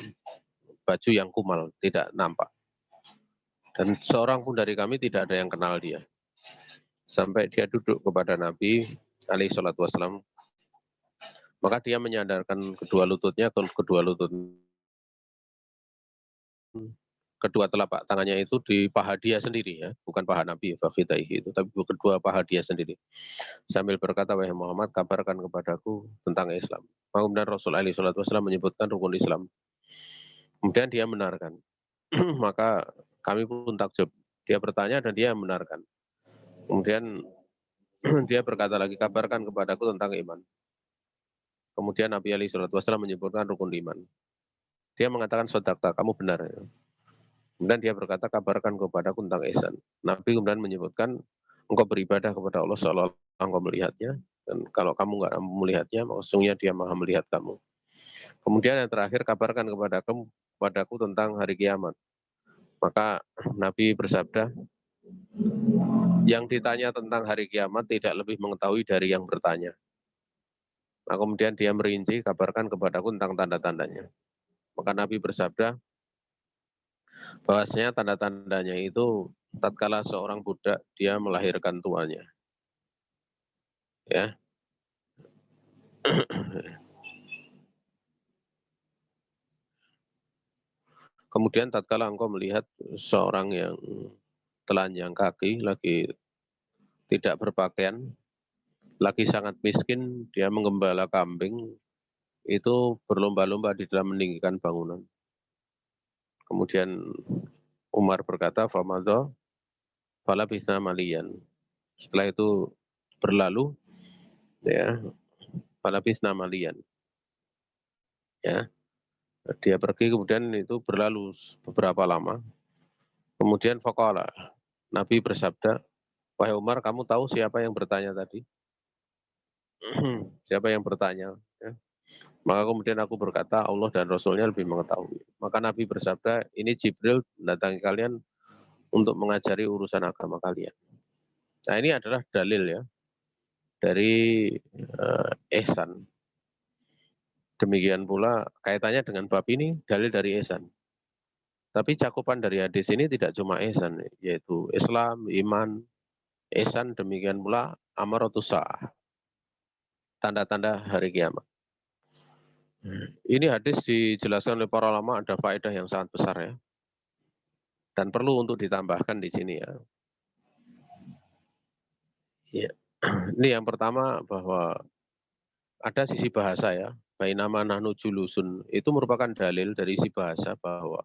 baju yang kumal, tidak nampak. Dan seorang pun dari kami tidak ada yang kenal dia. Sampai dia duduk kepada Nabi alaihi salatu wassalam, maka dia menyandarkan kedua telapak tangannya itu di paha dia sendiri ya, bukan paha Nabi fakhidaihi itu, tapi kedua paha dia sendiri. Sambil berkata, wahai Muhammad, kabarkan kepadaku tentang Islam. Kemudian Rasul alaihi salatu wassalam menyebutkan rukun Islam. Kemudian dia benarkan. Maka kami pun takjub. Dia bertanya dan dia membenarkan. Kemudian dia berkata lagi, kabarkan kepadaku tentang iman. Kemudian Nabi alaihi salatu wassalam menyebutkan rukun iman. Dia mengatakan, sodakta, kamu benar. Kemudian dia berkata, kabarkan kepadaku tentang ihsan. Nabi kemudian menyebutkan, engkau beribadah kepada Allah seolah engkau melihatnya. Dan kalau kamu nggak melihatnya, maksudnya dia maha melihat kamu. Kemudian yang terakhir, kabarkan kepadaku tentang hari kiamat. Maka Nabi bersabda, yang ditanya tentang hari kiamat tidak lebih mengetahui dari yang bertanya. Nah, kemudian dia merinci, kabarkan kepadaku tentang tanda-tandanya. Maka Nabi bersabda, bahwasanya tanda-tandanya itu tatkala seorang budak dia melahirkan tuannya. Ya. Kemudian tatkala engkau melihat seorang yang telanjang kaki, lagi tidak berpakaian, lagi sangat miskin, dia menggembala kambing, itu berlomba-lomba di dalam meninggikan bangunan. Kemudian Umar berkata, famadha falabithna maliyan. Setelah itu berlalu, ya, falabithna maliyan. Ya, dia pergi kemudian itu berlalu beberapa lama. Kemudian faqala, Nabi bersabda, wahai Umar, kamu tahu siapa yang bertanya tadi? Siapa yang bertanya? Ya. Maka kemudian aku berkata, Allah dan Rasulnya lebih mengetahui. Maka Nabi bersabda, ini Jibril mendatangi kalian untuk mengajari urusan agama kalian. Nah ini adalah dalil ya dari ihsan. Demikian pula kaitannya dengan bab ini dalil dari ihsan. Tapi cakupan dari hadis ini tidak cuma ihsan, yaitu Islam, iman, ihsan, demikian pula amaratus sa'ah, tanda-tanda hari kiamat. Ini hadis dijelaskan oleh para ulama ada faedah yang sangat besar ya. Dan perlu untuk ditambahkan di sini ya. Ya. Ini yang pertama bahwa ada sisi bahasa ya. Bainama nahnu julusun itu merupakan dalil dari sisi bahasa bahwa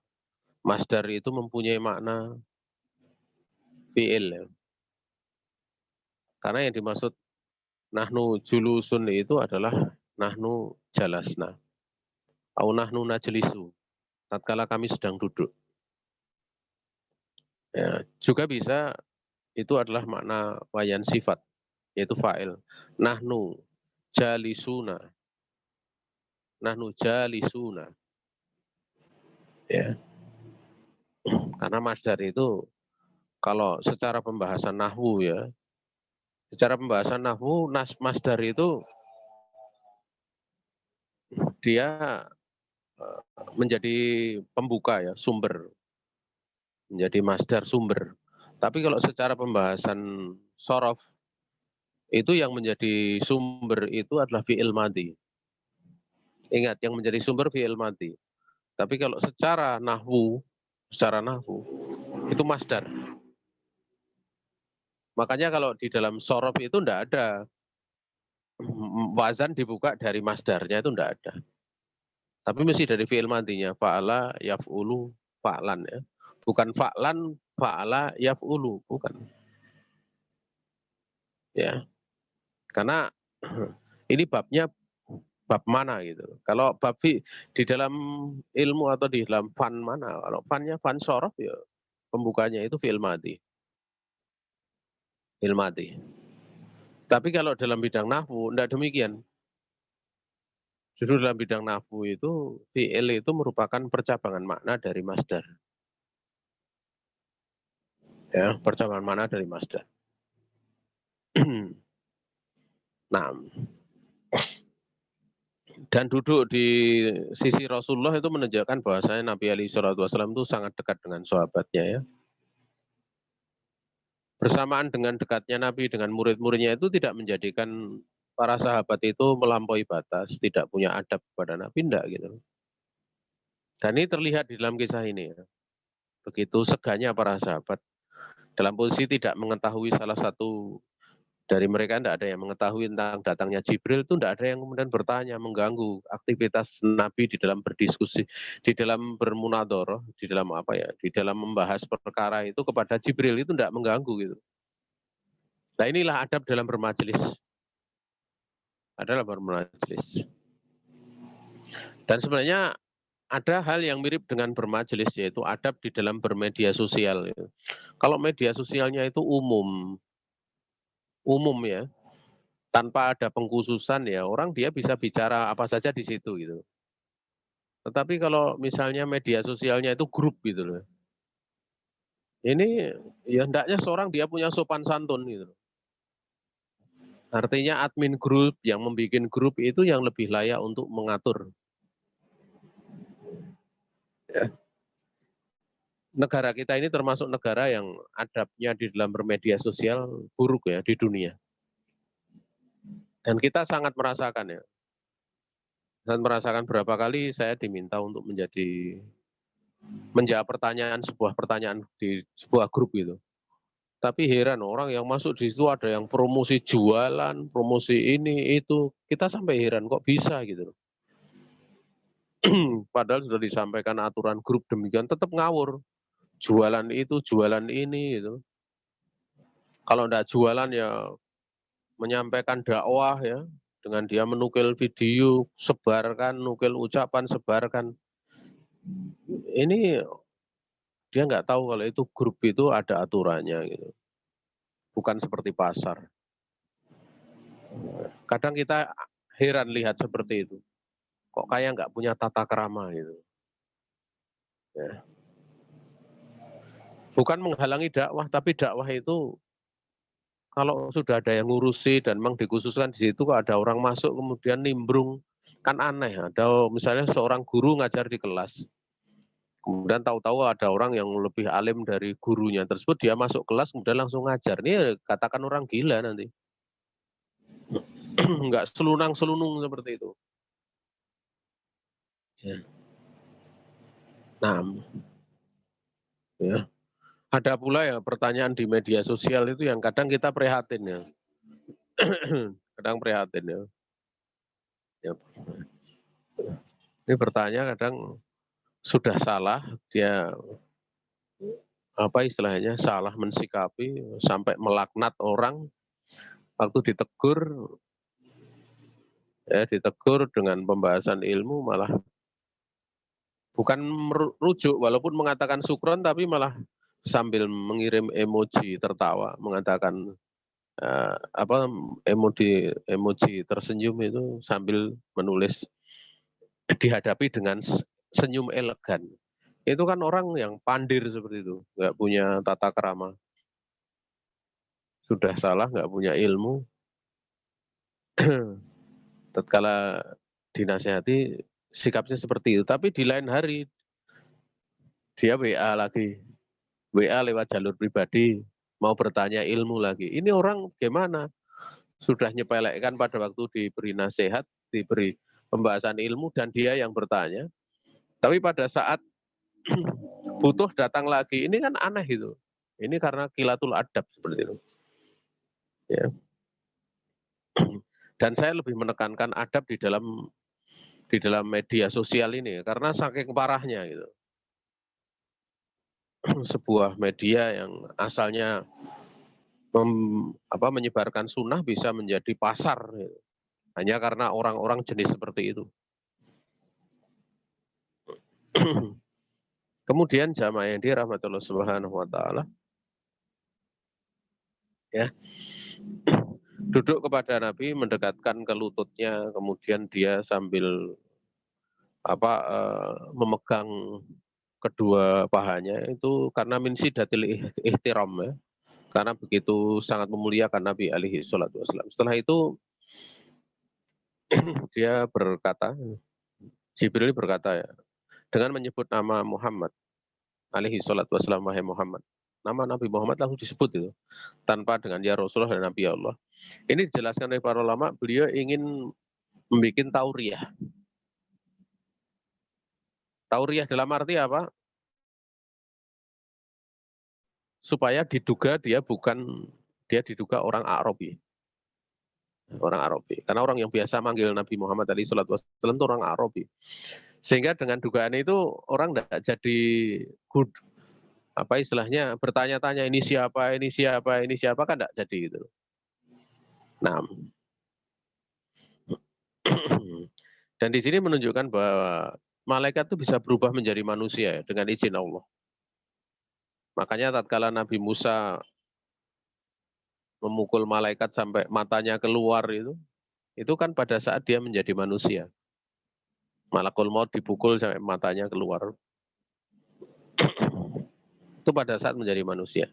masdar itu mempunyai makna fi'il ya. Karena yang dimaksud nahnu julusun itu adalah nahnu jalasna. Au nahnu najlisu. Tatkala kami sedang duduk. Ya, juga bisa itu adalah makna wayan sifat, yaitu fa'il. Nahnu jalisuna. Nahnu jalisuna. Ya. Karena masdar itu kalau secara pembahasan nahwu ya, secara pembahasan nahwu masdar itu dia menjadi pembuka ya, sumber. Menjadi masdar sumber. Tapi kalau secara pembahasan sorof, itu yang menjadi sumber itu adalah fi'il madhi. Ingat, yang menjadi sumber fi'il madhi. Tapi kalau secara nahwu itu masdar. Makanya kalau di dalam sorof itu tidak ada wazan dibuka dari masdarnya itu tidak ada. Tapi mesti dari fi'il madhinya, fa'ala yaf'ulu fa'lan ya. Bukan fa'lan fa'ala yaf'ulu, bukan. Ya. Karena ini babnya bab mana gitu. Kalau bab di dalam ilmu atau di dalam fan mana, kalau fannya fan sorof ya pembukanya itu fi'il madhi. Fi'il madhi. Tapi kalau dalam bidang nahwu enggak demikian. Justru dalam bidang nahwu itu fi'il itu merupakan percabangan makna dari masdar. Ya, percabangan makna dari masdar. Nah, dan duduk di sisi Rasulullah itu menunjukkan bahwasanya Nabi alaihi salatu wasallam itu sangat dekat dengan sahabatnya ya. Bersamaan dengan dekatnya Nabi dengan murid-muridnya itu tidak menjadikan para sahabat itu melampaui batas, tidak punya adab kepada Nabi, enggak gitu. Dan ini terlihat di dalam kisah ini ya. Begitu seganya para sahabat dalam posisi tidak mengetahui salah satu dari mereka, tidak ada yang mengetahui tentang datangnya Jibril, itu tidak ada yang kemudian bertanya, mengganggu aktivitas Nabi di dalam berdiskusi, di dalam bermunadharah, di dalam apa ya, di dalam membahas perkara itu kepada Jibril, itu tidak mengganggu gitu. Nah inilah adab dalam bermajelis. Adalah bermajelis. Dan sebenarnya ada hal yang mirip dengan bermajelis, yaitu adab di dalam bermedia sosial. Kalau media sosialnya itu umum ya, tanpa ada pengkhususan ya, orang dia bisa bicara apa saja di situ gitu. Tetapi kalau misalnya media sosialnya itu grup gitu loh. Ini ya hendaknya seorang dia punya sopan santun gitu. Artinya admin grup yang membuat grup itu yang lebih layak untuk mengatur. Ya. Negara kita ini termasuk negara yang adabnya di dalam bermedia sosial buruk ya di dunia. Dan kita sangat merasakan ya. Sangat merasakan berapa kali saya diminta untuk menjawab sebuah pertanyaan di sebuah grup gitu. Tapi heran orang yang masuk di situ ada yang promosi jualan, promosi ini itu, kita sampai heran kok bisa gitu. Padahal sudah disampaikan aturan grup demikian, tetap ngawur. Jualan itu, jualan ini gitu. Kalau enggak jualan ya menyampaikan dakwah ya, dengan dia menukil video, sebarkan, nukil ucapan, sebarkan. Ini dia nggak tahu kalau itu grup itu ada aturannya gitu. Bukan seperti pasar. Kadang kita heran lihat seperti itu. Kok kayak nggak punya tata krama gitu. Ya. Bukan menghalangi dakwah, tapi dakwah itu kalau sudah ada yang ngurusi dan memang dikhususkan di situ kok ada orang masuk kemudian nimbrung, kan aneh. Ada misalnya seorang guru ngajar di kelas, kemudian tahu-tahu ada orang yang lebih alim dari gurunya tersebut, dia masuk kelas kemudian langsung ngajar. Ini katakan orang gila nanti. Enggak selunang-selunung seperti itu. Ya. Nah, ya. Ada pula ya pertanyaan di media sosial itu yang kadang kita prihatin ya. Kadang prihatin ya. Ya. Ini bertanya kadang sudah salah, dia apa istilahnya salah mensikapi sampai melaknat orang waktu ditegur dengan pembahasan ilmu malah bukan merujuk walaupun mengatakan sukron tapi malah sambil mengirim emoji tertawa mengatakan apa emoji tersenyum itu sambil menulis dihadapi dengan senyum elegan. Itu kan orang yang pandir seperti itu, nggak punya tata krama. Sudah salah, nggak punya ilmu. Tatkala dinasehati sikapnya seperti itu. Tapi di lain hari dia WA lagi, WA lewat jalur pribadi, mau bertanya ilmu lagi. Ini orang gimana? Sudah nyepelekkan pada waktu diberi nasihat, diberi pembahasan ilmu dan dia yang bertanya. Tapi pada saat butuh datang lagi, ini kan aneh itu. Ini karena kilatul adab seperti itu. Ya. Dan saya lebih menekankan adab di dalam media sosial ini karena saking parahnya gitu. Sebuah media yang asalnya menyebarkan sunnah bisa menjadi pasar gitu. Hanya karena orang-orang jenis seperti itu. Kemudian jamaah yang dirahmati Allah Subhanahu wa taala, ya, duduk kepada Nabi, mendekatkan ke lututnya, kemudian dia sambil memegang kedua pahanya itu karena min syiddatil ihtiram, ya. Karena begitu sangat memuliakan Nabi alaihi salatu wasallam. Setelah itu dia berkata, Jibril berkata, ya, dengan menyebut nama Muhammad alaihi salatu wasallam, wahai Muhammad. Nama Nabi Muhammad langsung disebut itu, tanpa dengan ya Rasulullah dan Nabi Allah. Ini dijelaskan oleh para ulama, beliau ingin membuat tauriah. Tauriah dalam arti apa? Supaya diduga dia diduga orang Arabi. Orang Arabi. Karena orang yang biasa manggil Nabi Muhammad SAW itu orang Arabi. Sehingga dengan dugaan itu orang tidak jadi good, apa istilahnya, bertanya-tanya ini siapa, ini siapa, ini siapa, kan tidak jadi gitu. Nah, dan di sini menunjukkan bahwa malaikat itu bisa berubah menjadi manusia, ya, dengan izin Allah. Makanya tatkala Nabi Musa memukul malaikat sampai matanya keluar itu kan pada saat dia menjadi manusia. Malakul maut dipukul sampai matanya keluar. Itu pada saat menjadi manusia.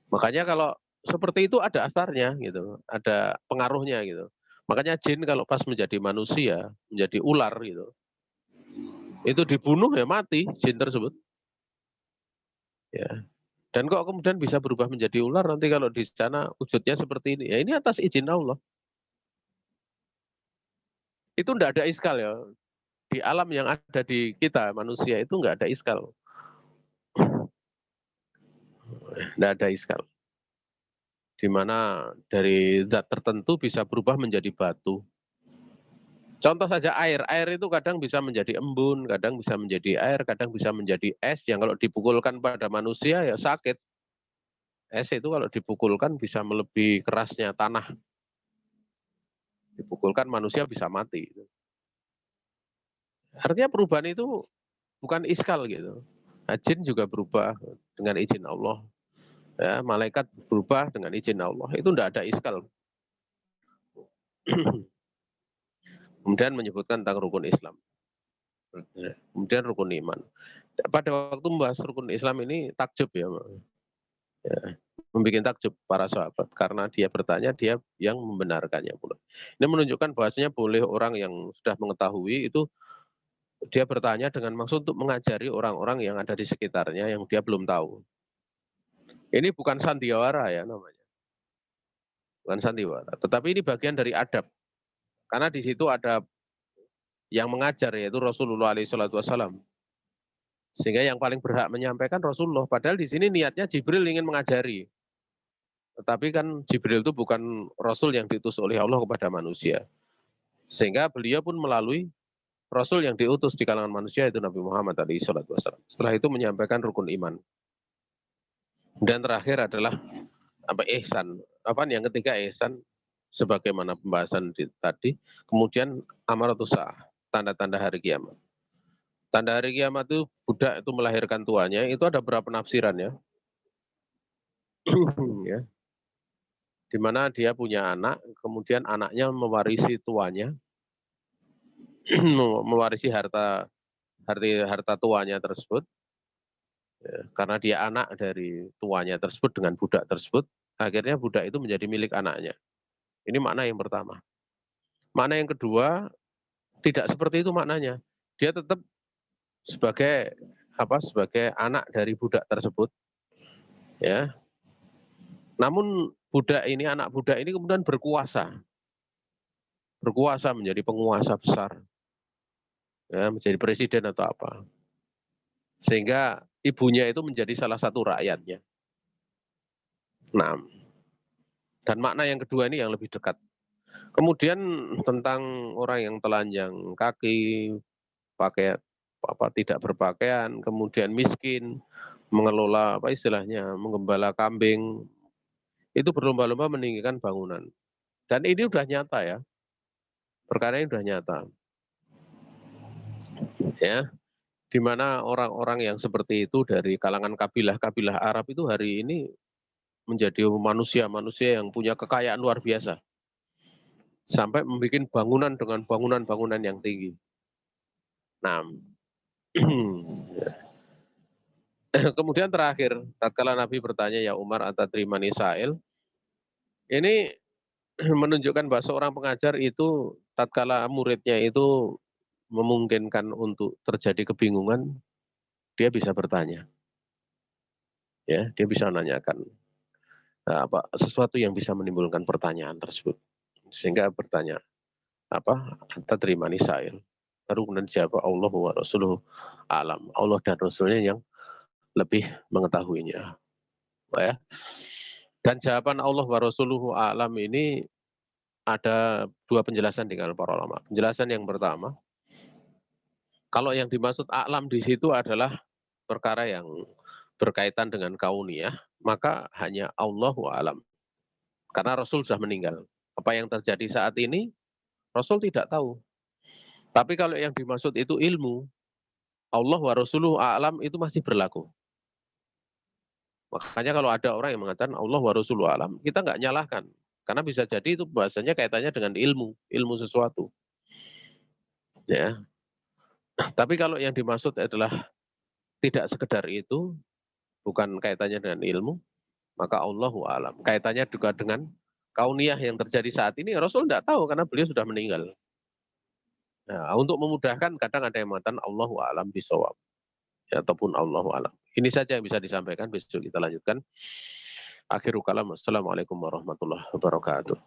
Makanya kalau seperti itu ada asarnya gitu, ada pengaruhnya gitu. Makanya jin kalau pas menjadi manusia, menjadi ular gitu, itu dibunuh ya mati jin tersebut. Ya. Dan kok kemudian bisa berubah menjadi ular nanti kalau di sana wujudnya seperti ini. Ya ini atas izin Allah. Itu tidak ada iskal ya. Di alam yang ada di kita manusia itu nggak ada iskal. Tidak ada iskal. Di mana dari zat tertentu bisa berubah menjadi batu. Contoh saja air. Air itu kadang bisa menjadi embun, kadang bisa menjadi air, kadang bisa menjadi es yang kalau dipukulkan pada manusia ya sakit. Es itu kalau dipukulkan bisa melebihi kerasnya tanah. Dipukulkan manusia bisa mati. Artinya perubahan itu bukan iskal gitu. Nah, jin juga berubah dengan izin Allah. Ya, malaikat berubah dengan izin Allah. Itu tidak ada iskal. Kemudian menyebutkan tentang rukun Islam. Kemudian rukun iman. Pada waktu membahas rukun Islam ini takjub ya, membuat takjub para sahabat karena dia bertanya, dia yang membenarkannya pula. Ini menunjukkan bahwasanya boleh orang yang sudah mengetahui itu dia bertanya dengan maksud untuk mengajari orang-orang yang ada di sekitarnya yang dia belum tahu. Ini bukan sandiwara ya namanya, bukan sandiwara. Tetapi ini bagian dari adab. Karena di situ ada yang mengajar yaitu Rasulullah SAW. Sehingga yang paling berhak menyampaikan Rasulullah. Padahal di sini niatnya Jibril ingin mengajari. Tetapi kan Jibril itu bukan Rasul yang diutus oleh Allah kepada manusia. Sehingga beliau pun melalui Rasul yang diutus di kalangan manusia itu Nabi Muhammad SAW. Setelah itu menyampaikan rukun iman. Dan terakhir adalah ihsan. Yang ketiga ihsan, sebagaimana pembahasan tadi. Kemudian amaratus sa'ah, tanda-tanda hari kiamat. Tanda hari kiamat itu budak itu melahirkan tuanya, itu ada berapa penafsiran ya. Ya. Di mana dia punya anak, kemudian anaknya mewarisi tuanya, mewarisi harta tuanya tersebut, ya, karena dia anak dari tuanya tersebut dengan budak tersebut, akhirnya budak itu menjadi milik anaknya. Ini makna yang pertama. Makna yang kedua, tidak seperti itu maknanya. Dia tetap sebagai anak dari budak tersebut, ya. Namun anak budak ini kemudian berkuasa menjadi penguasa besar, ya, menjadi presiden atau apa. Sehingga ibunya itu menjadi salah satu rakyatnya. Nah, dan makna yang kedua ini yang lebih dekat. Kemudian tentang orang yang telanjang kaki, pakai tidak berpakaian, kemudian miskin, mengelola menggembala kambing, itu berlomba-lomba meninggikan bangunan. Dan ini sudah nyata ya. Perkara ini sudah nyata. Ya, di mana orang-orang yang seperti itu dari kalangan kabilah-kabilah Arab itu hari ini menjadi manusia-manusia yang punya kekayaan luar biasa. Sampai membuat bangunan dengan bangunan-bangunan yang tinggi. Nah, kemudian terakhir, tatkala Nabi bertanya, ya Umar atatrimani sa'il, ini menunjukkan bahwa seorang pengajar itu tatkala muridnya itu memungkinkan untuk terjadi kebingungan, dia bisa bertanya. Ya, dia bisa menanyakan sesuatu yang bisa menimbulkan pertanyaan tersebut. Sehingga bertanya, tadrimani sa'il. Baru kemudian jawab Allah wa rasuluhu alam. Allah dan Rasulnya yang lebih mengetahuinya. Ya. Dan jawaban Allah wa rasuluhu alam ini ada dua penjelasan dengan para ulama. Penjelasan yang pertama, kalau yang dimaksud alam di situ adalah perkara yang berkaitan dengan kauniyah, maka hanya Allah wa alam. Karena Rasul sudah meninggal. Apa yang terjadi saat ini, Rasul tidak tahu. Tapi kalau yang dimaksud itu ilmu, Allah wa rasuluhu a'lam itu masih berlaku. Makanya kalau ada orang yang mengatakan Allah wa rasuluhu a'lam, kita nggak nyalahkan. Karena bisa jadi itu bahasanya kaitannya dengan ilmu sesuatu. Ya. Tapi kalau yang dimaksud adalah tidak sekedar itu, bukan kaitannya dengan ilmu, maka Allahu a'lam. Kaitannya juga dengan kauniyah yang terjadi saat ini, Rasul tidak tahu karena beliau sudah meninggal. Nah, untuk memudahkan kadang ada yang mengatakan Allahu a'lam bisawab. Ya, ataupun Allahu a'lam. Ini saja yang bisa disampaikan, besok kita lanjutkan. Akhirul kalam, assalamualaikum warahmatullahi wabarakatuh.